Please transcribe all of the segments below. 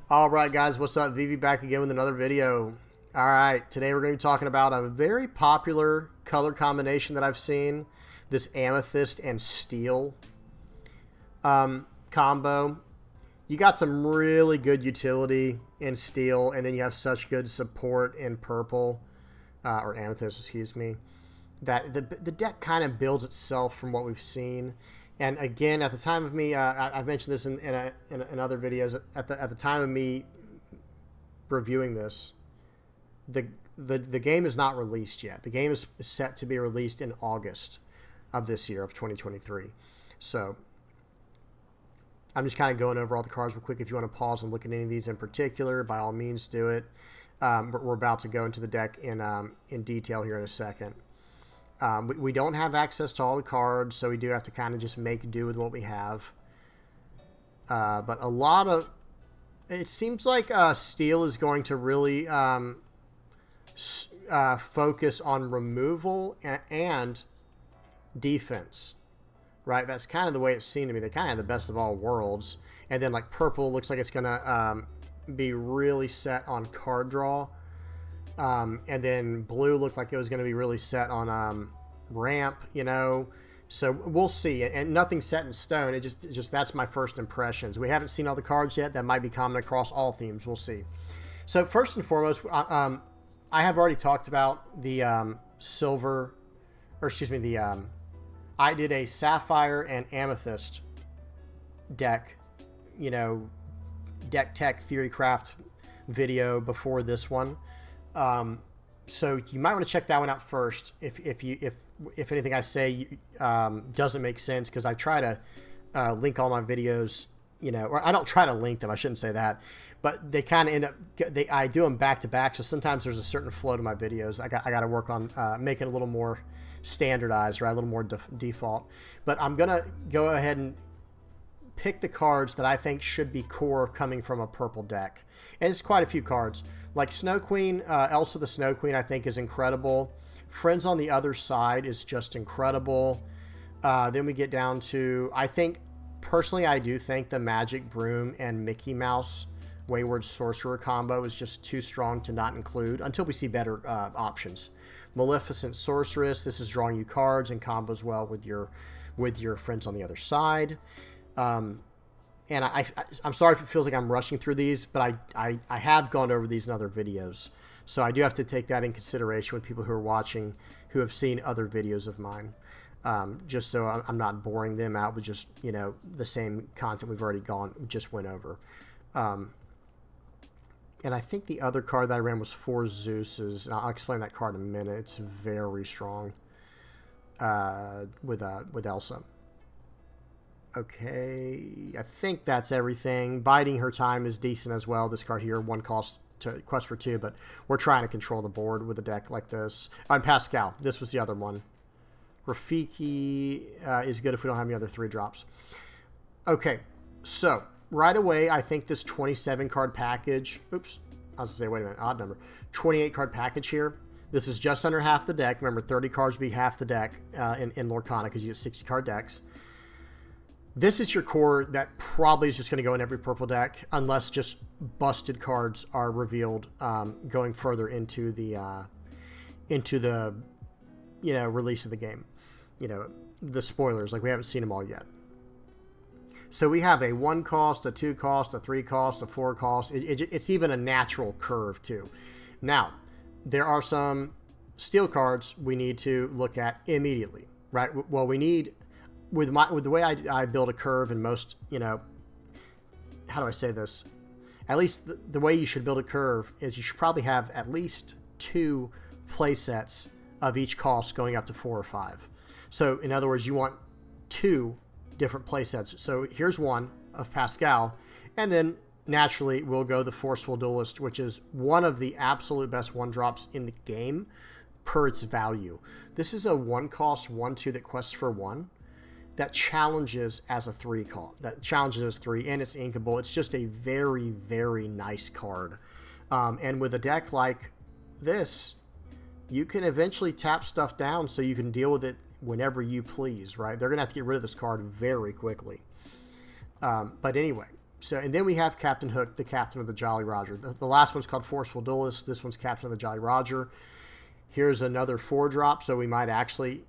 All right, guys, what's up? Vivi back again with another video. All right, today we're going to be talking about a very popular color combination that I've seen, this amethyst and steel combo. You got some really good utility in steel, and then you have such good support in purple, or amethyst, excuse me, that the deck kind of builds itself from what we've seen. And again, at the time of me, I've mentioned this in other videos. At the time of me reviewing this, the game is not released yet. The game is set to be released in August of this year, of 2023. So I'm just kind of going over all the cards real quick. If you want to pause and look at any of these in particular, by all means do it. We're about to go into the deck in detail here in a second. We don't have access to all the cards, so we do have to kind of just make do with what we have. But a lot of... It seems like Steel is going to really focus on removal and defense. Right? That's kind of the way it seemed to me. They kind of have the best of all worlds. And then like Purple looks like it's going to be really set on card draw. And then Blue looked like it was going to be really set on ramp, you know. So we'll see. And nothing's set in stone. It just that's my first impressions. We haven't seen all the cards yet. That might be common across all themes. We'll see. So first and foremost, I have already talked about the silver, or excuse me, the I did a Sapphire and Amethyst deck, you know, deck tech theorycraft video before this one. So you might want to check that one out first if anything I say doesn't make sense, because I try to link all my videos, you know, or I don't try to link them, I shouldn't say that, but they kind of end up, I do them back to back, so sometimes there's a certain flow to my videos. I got to work on making it a little more standardized, right, a little more default. But I'm gonna go ahead and pick the cards that I think should be core coming from a purple deck, and it's quite a few cards. Like Snow Queen, Elsa the Snow Queen, I think is incredible. Friends on the Other Side is just incredible. Then we get down to, I think, personally, I do think the Magic Broom and Mickey Mouse Wayward Sorcerer combo is just too strong to not include until we see better options. Maleficent Sorceress, this is drawing you cards and combos well with your Friends on the Other Side. And I'm sorry if it feels like I'm rushing through these, but I have gone over these in other videos. So I do have to take that in consideration with people who are watching who have seen other videos of mine. Just so I'm not boring them out with just, you know, the same content we've already just went over. And I think the other card that I ran was Four Zeuses. I'll explain that card in a minute. It's very strong with Elsa. Okay, I think that's everything. Biding Her Time is decent as well. This card here, one cost to quest for 2, but we're trying to control the board with a deck like this. And Pascal, this was the other one. Rafiki is good if we don't have any other 3-drops. Okay, so right away, I think this 27 card package, oops, I was going to say, wait a minute, odd number, 28 card package here. This is just under half the deck. Remember, 30 cards would be half the deck in Lorcana, because you get 60 card decks. This is your core that probably is just going to go in every purple deck, unless just busted cards are revealed going further into the you know, release of the game. You know, the spoilers, like we haven't seen them all yet. So we have a 1 cost, a 2 cost, a 3 cost, a 4 cost. It's even a natural curve too. Now, there are some steel cards we need to look at immediately, right? Well, we need... With the way I build a curve, and most, you know, how do I say this? At least the way you should build a curve is you should probably have at least 2 play sets of each cost going up to 4 or 5. So in other words, you want 2 different play sets. So here's one of Pascal, and then naturally we'll go the Forceful Duelist, which is one of the absolute best 1-drops in the game per its value. This is a 1 cost 1/2 that quests for 1. That challenges as a 3 call. That challenges as 3, and it's inkable. It's just a very, very nice card. And with a deck like this, you can eventually tap stuff down so you can deal with it whenever you please, right? They're going to have to get rid of this card very quickly. But anyway, So, and then we have Captain Hook, the captain of the Jolly Roger. The last one's called Forceful Duelist. This one's Captain of the Jolly Roger. Here's another 4-drop, so we might actually...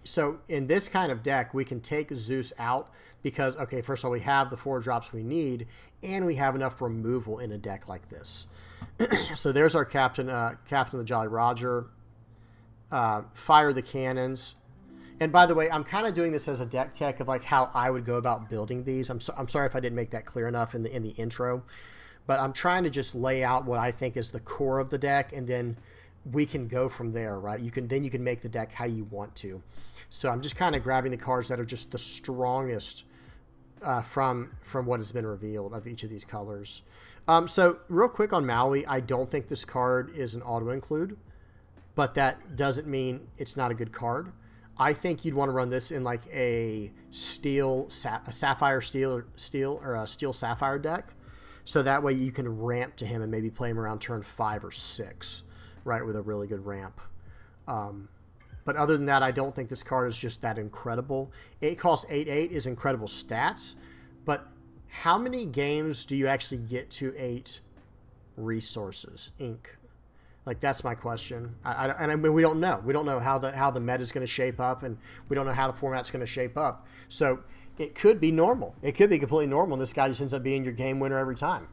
So in this kind of deck, we can take Zeus out because, okay, first of all, we have the 4 drops we need, and we have enough removal in a deck like this. So there's our Captain of the Jolly Roger. Fire the cannons. And by the way, I'm kind of doing this as a deck tech of like how I would go about building these. I'm sorry if I didn't make that clear enough in the intro, but I'm trying to just lay out what I think is the core of the deck, and then we can go from there, right? You can make the deck how you want to. So I'm just kind of grabbing the cards that are just the strongest from what has been revealed of each of these colors. So real quick on Maui, I don't think this card is an auto include, but that doesn't mean it's not a good card. I think you'd want to run this in like a sapphire steel or a steel sapphire deck, so that way you can ramp to him and maybe play him around turn 5 or 6, right, with a really good ramp. But other than that, I don't think this card is just that incredible. It costs 8/8 is incredible stats, but how many games do you actually get to 8 resources, ink? Like, that's my question. I mean, we don't know. We don't know how the meta is going to shape up, and we don't know how the format's going to shape up. So it could be normal. It could be completely normal, and this guy just ends up being your game winner every time.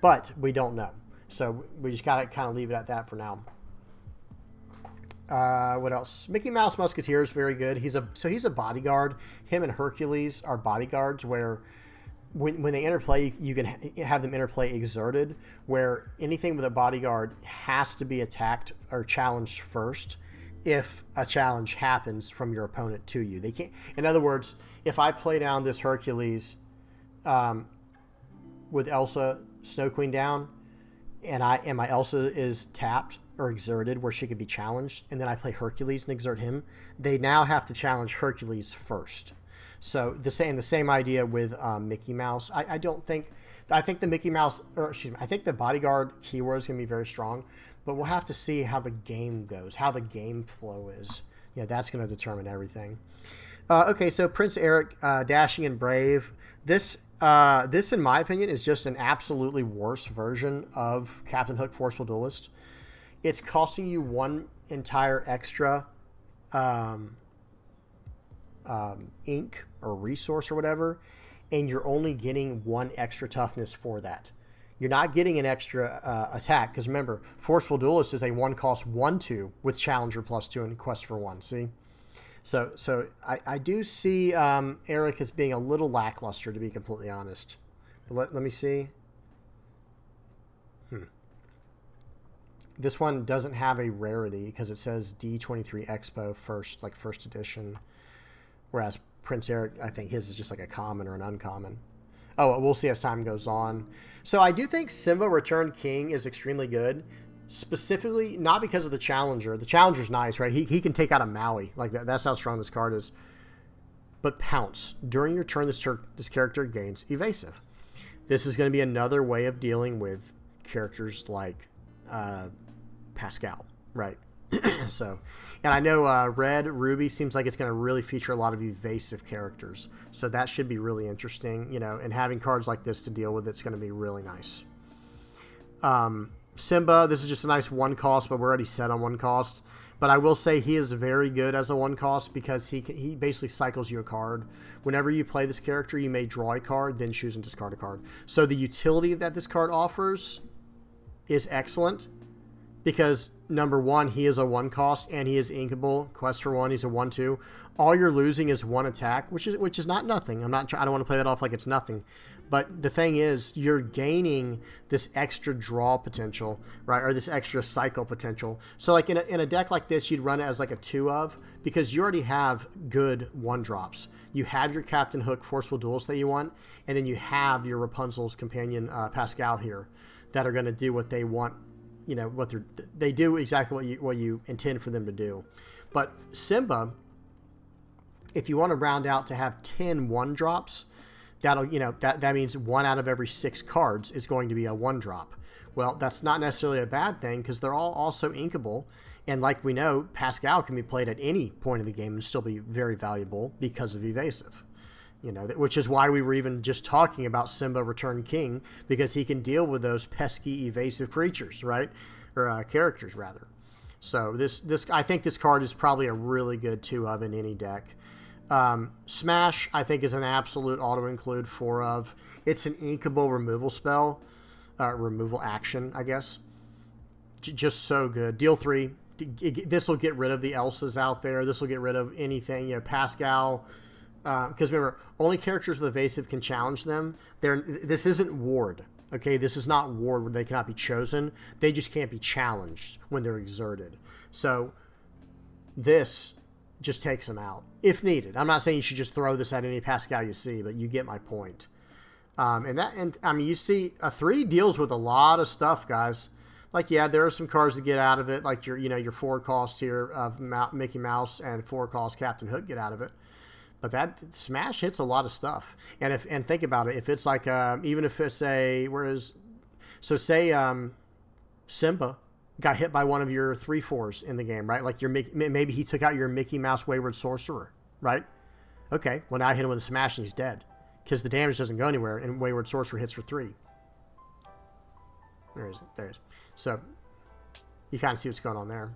But we don't know. So we just got to kind of leave it at that for now. What else? Mickey Mouse Musketeer is very good. He's a bodyguard. Him and Hercules are bodyguards where when they interplay, you can have them interplay exerted, where anything with a bodyguard has to be attacked or challenged first if a challenge happens from your opponent to you. They can't. In other words, if I play down this Hercules with Elsa Snow Queen down, and my Elsa is tapped or exerted where she could be challenged, and then I play Hercules and exert him, they now have to challenge Hercules first. So the same idea with Mickey Mouse. I think the Mickey Mouse, or excuse me, I think the bodyguard keyword is going to be very strong, but we'll have to see how the game goes, how the game flow is. Yeah, that's going to determine everything. Okay, so Prince Eric, Dashing and Brave. This, in my opinion, is just an absolutely worse version of Captain Hook Forceful Duelist. It's costing you 1 entire extra ink or resource or whatever, and you're only getting 1 extra toughness for that. You're not getting an extra attack, because remember, Forceful Duelist is a 1-cost 1/2 with Challenger +2 and Quest for 1. See, so I do see Eric as being a little lackluster, to be completely honest. But let me see. This one doesn't have a rarity because it says D23 Expo first edition. Whereas Prince Eric, I think his is just like a common or an uncommon. Oh, we'll see as time goes on. So I do think Simba Returned King is extremely good. Specifically, not because of the Challenger. The Challenger's nice, right? He can take out a Maui. Like that's how strong this card is. But Pounce. During your turn, this character gains Evasive. This is going to be another way of dealing with characters like Pascal, right? So, and I know Red Ruby seems like it's going to really feature a lot of evasive characters. So that should be really interesting, and having cards like this to deal with, it's going to be really nice. Simba, this is just a nice 1-cost, but we're already set on 1 cost. But I will say he is very good as a 1-cost because he basically cycles you a card. Whenever you play this character, you may draw a card, then choose and discard a card. So the utility that this card offers is excellent because, number 1, he is a 1-cost and he is inkable. Quest for 1, he's a 1/2. All you're losing is 1 attack, which is not nothing. I don't want to play that off like it's nothing. But the thing is, you're gaining this extra draw potential, right? Or this extra cycle potential. So like in a deck like this, you'd run it as like a 2 of, because you already have good 1-drops. You have your Captain Hook Forceful Duelist that you want, and then you have your Rapunzel's companion Pascal here that are going to do what they want. They do exactly what you intend for them to do. But Simba, if you want to round out to have 10 1-drops, that means 1 out of every 6 cards is going to be a 1-drop. Well, that's not necessarily a bad thing because they're all also inkable. And like we know, Pascal can be played at any point of the game and still be very valuable because of evasive. You know, which is why we were even just talking about Simba Return King, because he can deal with those pesky, evasive creatures, right? Or characters, rather. So this I think this card is probably a really good 2-of in any deck. Smash, I think, is an absolute auto-include 4-of. It's an inkable removal spell. Removal action, I guess. Just so good. Deal 3. This will get rid of the Elsas out there. This will get rid of anything. You know, Pascal... because remember, only characters with evasive can challenge them. This isn't Ward, okay? This is not Ward where they cannot be chosen. They just can't be challenged when they're exerted. So this just takes them out, if needed. I'm not saying you should just throw this at any Pascal you see, but you get my point. And I mean, you see, a 3 deals with a lot of stuff, guys. Like, yeah, there are some cards that get out of it, like your 4 cost here of Mickey Mouse and 4 cost Captain Hook get out of it. But that Smash hits a lot of stuff. And think about it. If it's like, even if it's say Simba got hit by one of your 3/4s in the game, right? Like maybe he took out your Mickey Mouse Wayward Sorcerer, right? Okay, well now I hit him with a Smash and he's dead. Because the damage doesn't go anywhere and Wayward Sorcerer hits for 3. There it is. So you kind of see what's going on there.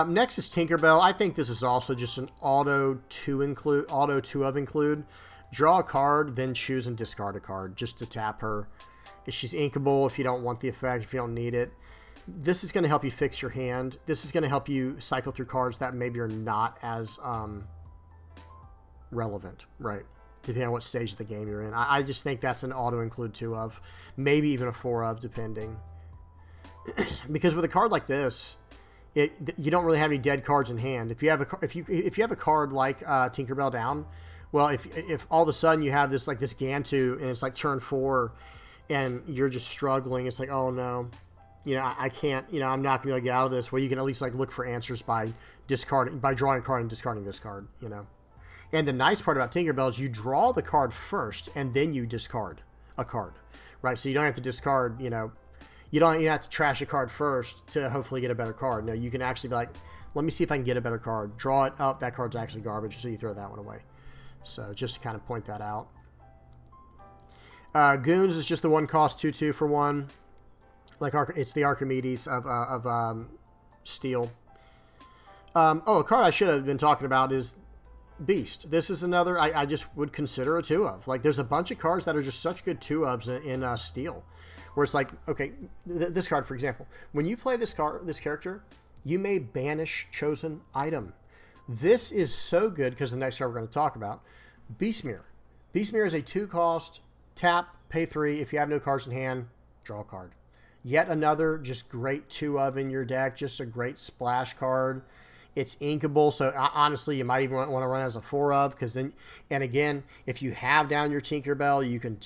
Next is Tinkerbell. I think this is also just an auto 2-of include. Draw a card, then choose and discard a card just to tap her. She's inkable if you don't want the effect, if you don't need it. This is going to help you fix your hand. This is going to help you cycle through cards that maybe are not as relevant, right? Depending on what stage of the game you're in. I just think that's an auto include 2-of, maybe even a 4-of, depending. Because with a card like this, you don't really have any dead cards in hand. If you have a card like Tinkerbell down, well, if all of a sudden you have this Gantu and it's like turn 4, and you're just struggling, it's like, oh no, I can't, I'm not gonna be able to get out of this. Well, you can at least look for answers by drawing a card and discarding this card, And the nice part about Tinkerbell is you draw the card first and then you discard a card, right? So you don't have to discard, you don't have to trash a card first to hopefully get a better card. No, you can actually be like, let me see if I can get a better card. Draw it up. That card's actually garbage, so you throw that one away. So just to kind of point that out. Goons is just the 1 cost 2/2 for 1. It's the Archimedes of Steel. A card I should have been talking about is Beast. This is another I just would consider a 2-of. There's a bunch of cards that are just such good 2-ofs in Steel. Where it's like, okay, this card, for example, when you play this character, you may banish chosen item. This is so good because the next card we're going to talk about, Beast Mirror. Beast Mirror is a 2-cost, tap, pay 3. If you have no cards in hand, draw a card. Yet another just great 2-of in your deck, just a great splash card. It's inkable, so honestly, you might even want to run as a 4-of, because then, and again, if you have down your Tinkerbell, you can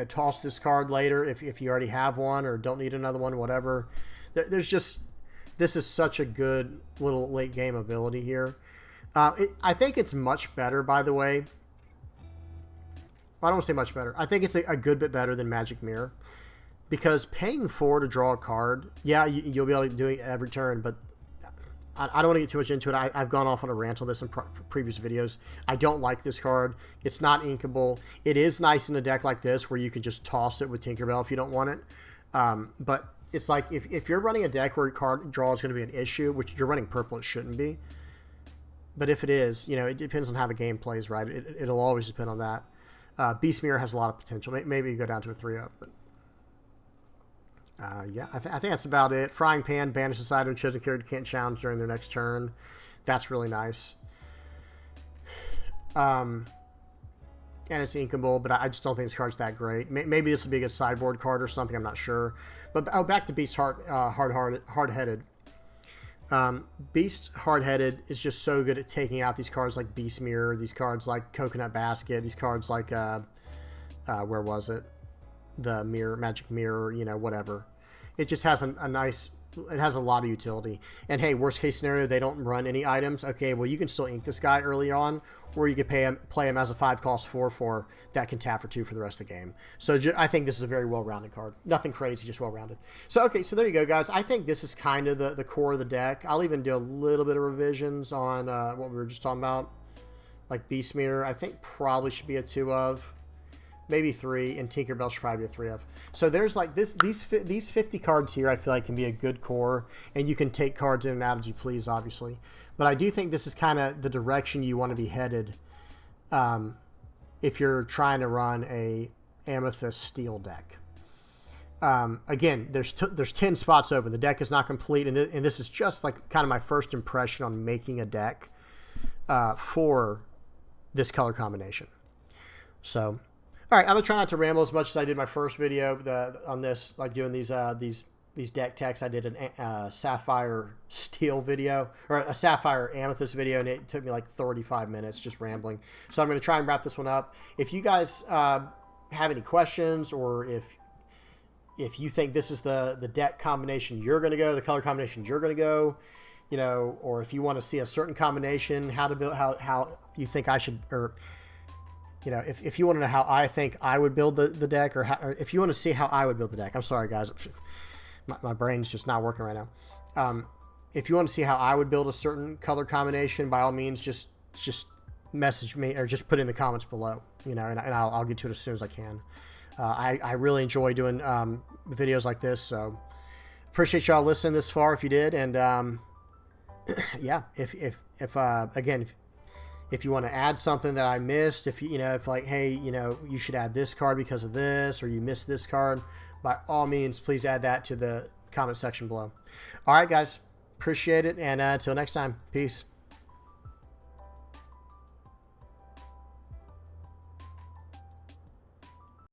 toss this card later if you already have one or don't need another one, whatever. This is such a good little late game ability here. I think it's much better, by the way. I don't want to say much better. I think it's a good bit better than Magic Mirror, because paying 4 to draw a card, yeah, you'll be able to do it every turn, but I don't want to get too much into it. I've gone off on a rant on this in previous videos. I don't like this card. It's not inkable. It is nice in a deck like this where you can just toss it with Tinkerbell if you don't want it. But it's like if you're running a deck where card draw is going to be an issue, which you're running purple, it shouldn't be. But if it is, it depends on how the game plays, right? It'll always depend on that. Beast Mirror has a lot of potential. Maybe you go down to a 3-up, but yeah, I think that's about it. Frying Pan, banish this item, chosen character can't challenge during their next turn. That's really nice. And it's inkable, but I just don't think this card's that great. Maybe this will be a good sideboard card or something, I'm not sure. But back to Beast Hard-Headed. Beast Hard-Headed is just so good at taking out these cards like Beast Mirror, these cards like Coconut Basket, these cards like, where was it? The Magic Mirror, whatever. It just has it has a lot of utility. And hey, worst case scenario, they don't run any items. Okay, well, you can still ink this guy early on, or you could play him as a 5-cost 4/4 that can tap for 2 for the rest of the game. So I think this is a very well-rounded card. Nothing crazy, just well-rounded. So, okay, so there you go, guys. I think this is kind of the core of the deck. I'll even do a little bit of revisions on what we were just talking about. like Beast Mirror, I think probably should be a 2 of. Maybe 3, and Tinkerbell should probably be a 3 of. So there's like these 50 cards here I feel like can be a good core, and you can take cards in and out as you please, obviously. But I do think this is kind of the direction you want to be headed if you're trying to run a Amethyst Steel deck. Again, there's 10 spots open. The deck is not complete, and this is just like kind of my first impression on making a deck for this color combination. So, all right, I'm gonna try not to ramble as much as I did my first video on this, like doing these deck techs. I did a Sapphire Steel video, or a Sapphire Amethyst video, and it took me like 35 minutes just rambling. So I'm gonna try and wrap this one up. If you guys have any questions, or if you think this is the deck combination you're gonna go, the color combination you're gonna go, you know, or if you want to see a certain combination, how to build, how you think I should, or you know, if you want to know how I think I would build the deck, or if you want to see how I would build the deck, I'm sorry guys, my brain's just not working right now. If you want to see how I would build a certain color combination, by all means, just message me or just put it in the comments below, you know, and I'll get to it as soon as I can. I really enjoy doing videos like this, so appreciate y'all listening this far if you did, and yeah, if you want to add something that I missed, if like, hey, you know, you should add this card because of this, or you missed this card, by all means, please add that to the comment section below. All right, guys, appreciate it, and until next time, peace.